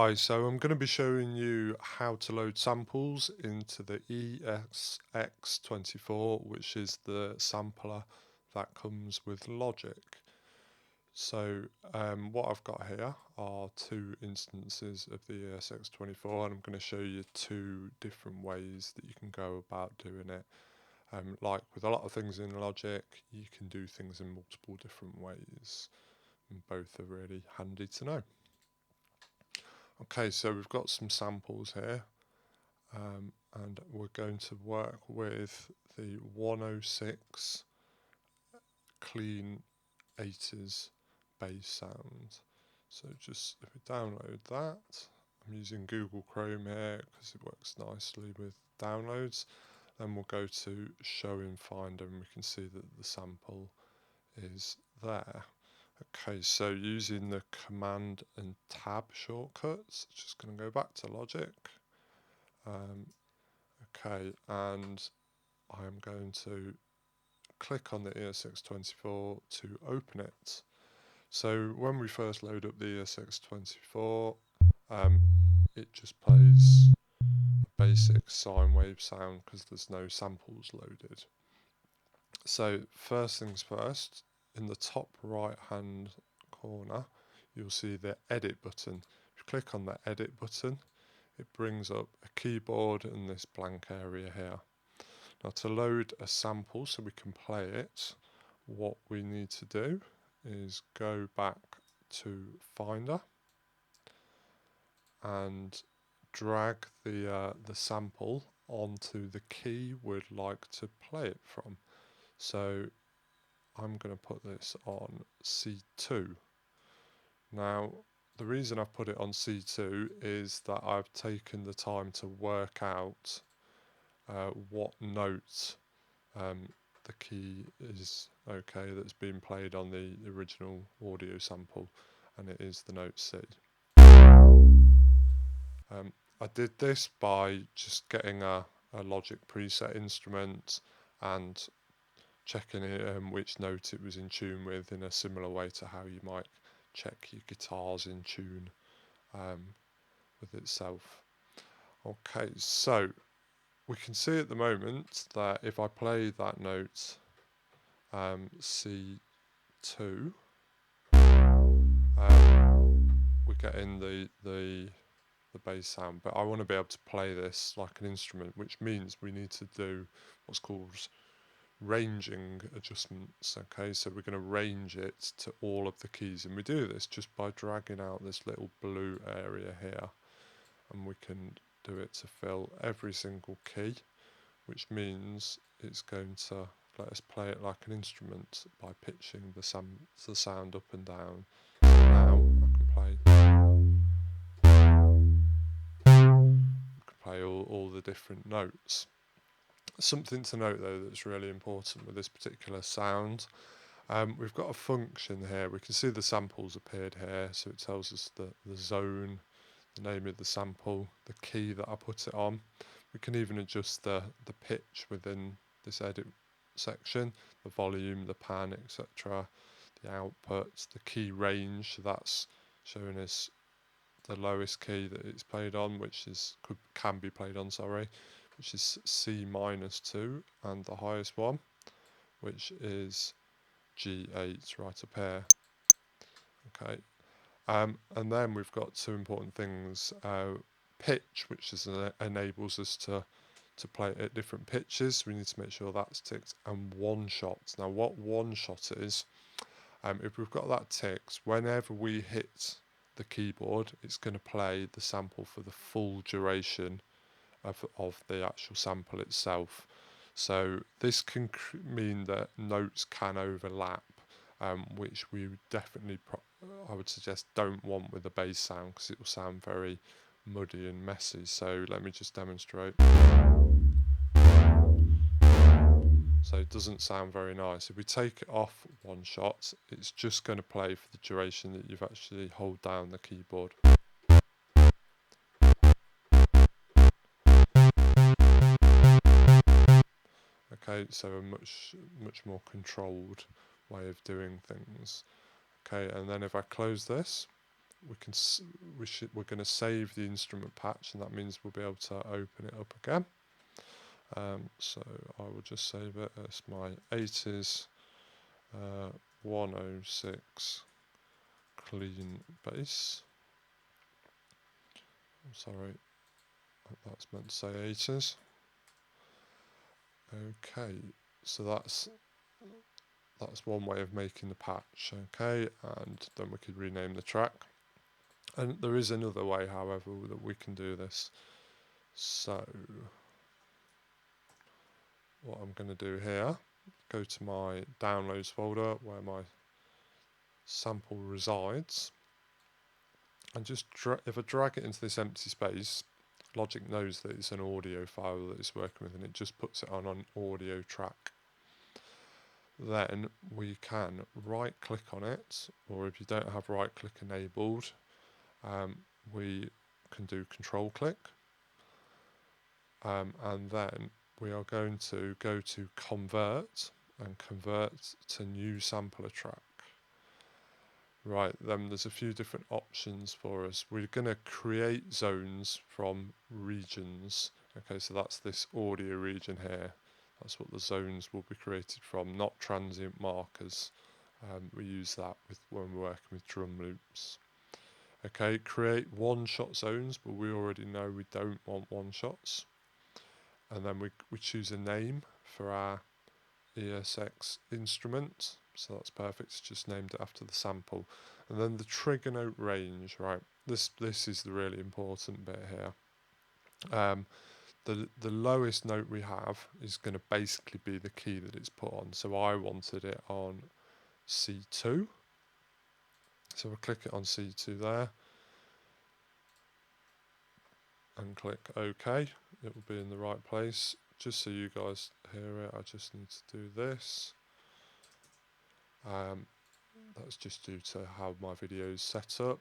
Hi, so I'm going to be showing you how to load samples into the ESX24, which is the sampler that comes with Logic. So what I've got here are two instances of the ESX24, and I'm going to show you two different ways that you can go about doing it. Like with a lot of things in Logic, you can do things in multiple different ways, and both are really handy to know. Okay, so we've got some samples here, and we're going to work with the 106 clean 80s bass sound. So just if we download that, I'm using Google Chrome here because it works nicely with downloads. Then we'll go to Show in Finder and we can see that the sample is there. Okay, so using the Command and Tab shortcuts, just going to go back to Logic. Okay, and I am going to click on the ESX24 to open it. So when we first load up the ESX24, it just plays a basic sine wave sound because there's no samples loaded. So first things first, in the top right hand corner, you'll see the edit button. If you click on the edit button, it brings up a keyboard and this blank area here. Now to load a sample so we can play it, what we need to do is go back to Finder and drag the sample onto the key we'd like to play it from. So I'm going to put this on C2. Now the reason I've put it on C2 is that I've taken the time to work out what note the key is okay that's been played on the original audio sample, and it is the note C. I did this by just getting a Logic preset instrument and checking which note it was in tune with, in a similar way to how you might check your guitar's in tune with itself. Okay, so we can see at the moment that if I play that note C2, we're getting the bass sound, but I want to be able to play this like an instrument, which means we need to do what's called ranging adjustments. Okay, so we're going to range it to all of the keys, and we do this just by dragging out this little blue area here, and we can do it to fill every single key, which means it's going to let us play it like an instrument by pitching the sound up and down. So now I can play all the different notes. Something to note though that's really important with this particular sound, we've got a function here. We can see the samples appeared here, so it tells us the zone, the name of the sample, the key that I put it on. We can even adjust the pitch within this edit section, the volume, the pan, etc., the output, the key range. So that's showing us the lowest key that it's played on, which can be played on, which is C-2, and the highest one, which is G8 right up here. Okay, and then we've got two important things: pitch, which enables us to play at different pitches. We need to make sure that's ticked, and one shot. Now, what one shot is, if we've got that ticked, whenever we hit the keyboard, it's going to play the sample for the full duration of the actual sample itself. So this can mean that notes can overlap, which we definitely, I would suggest, don't want with a bass sound, because it will sound very muddy and messy. So let me just demonstrate. So it doesn't sound very nice. If we take it off one shot, it's just going to play for the duration that you've actually hold down the keyboard. Okay, so a much more controlled way of doing things. Okay, and then if I close this, we're going to save the instrument patch, and that means we'll be able to open it up again. So I will just save it as my 80s 106 clean bass. I'm sorry, that's meant to say 80s. Okay, so that's one way of making the patch. Okay, and then we could rename the track. And there is another way, however, that we can do this. So what I'm going to do here, go to my downloads folder where my sample resides, and just if I drag it into this empty space, Logic knows that it's an audio file that it's working with, and it just puts it on an audio track. Then we can right click on it, or if you don't have right click enabled, we can do control click, and then we are going to go to convert and convert to new sampler track. Right, then there's a few different options for us. We're going to create zones from regions. Okay, so that's this audio region here. That's what the zones will be created from, not transient markers. We use that when we're working with drum loops. Okay, create one-shot zones, but we already know we don't want one-shots. And then we choose a name for our ESX instrument. So that's perfect, it's just named it after the sample. And then the trigger note range, right? This is the really important bit here. The lowest note we have is going to basically be the key that it's put on. So I wanted it on C2. So we'll click it on C2 there. And click OK. It will be in the right place. Just so you guys hear it, I just need to do this. That's just due to how my video is set up.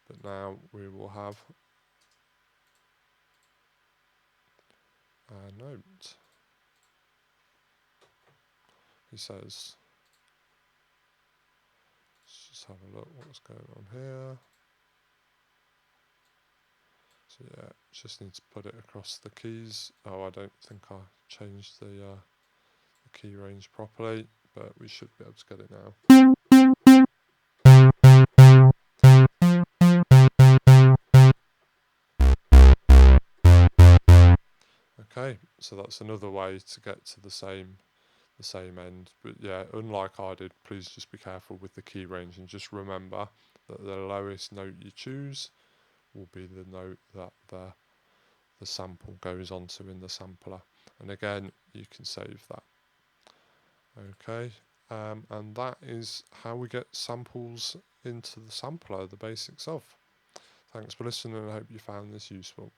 But now we will have a note. He says, let's just have a look what's going on here. So yeah, just need to put it across the keys. Oh, I don't think I changed the key range properly, but we should be able to get it now. Okay, so that's another way to get to the same end. But yeah, unlike I did, please just be careful with the key range, and just remember that the lowest note you choose will be the note that the sample goes onto in the sampler. And again, you can save that. Okay, and that is how we get samples into the sampler, the basics of. Thanks for listening, and I hope you found this useful.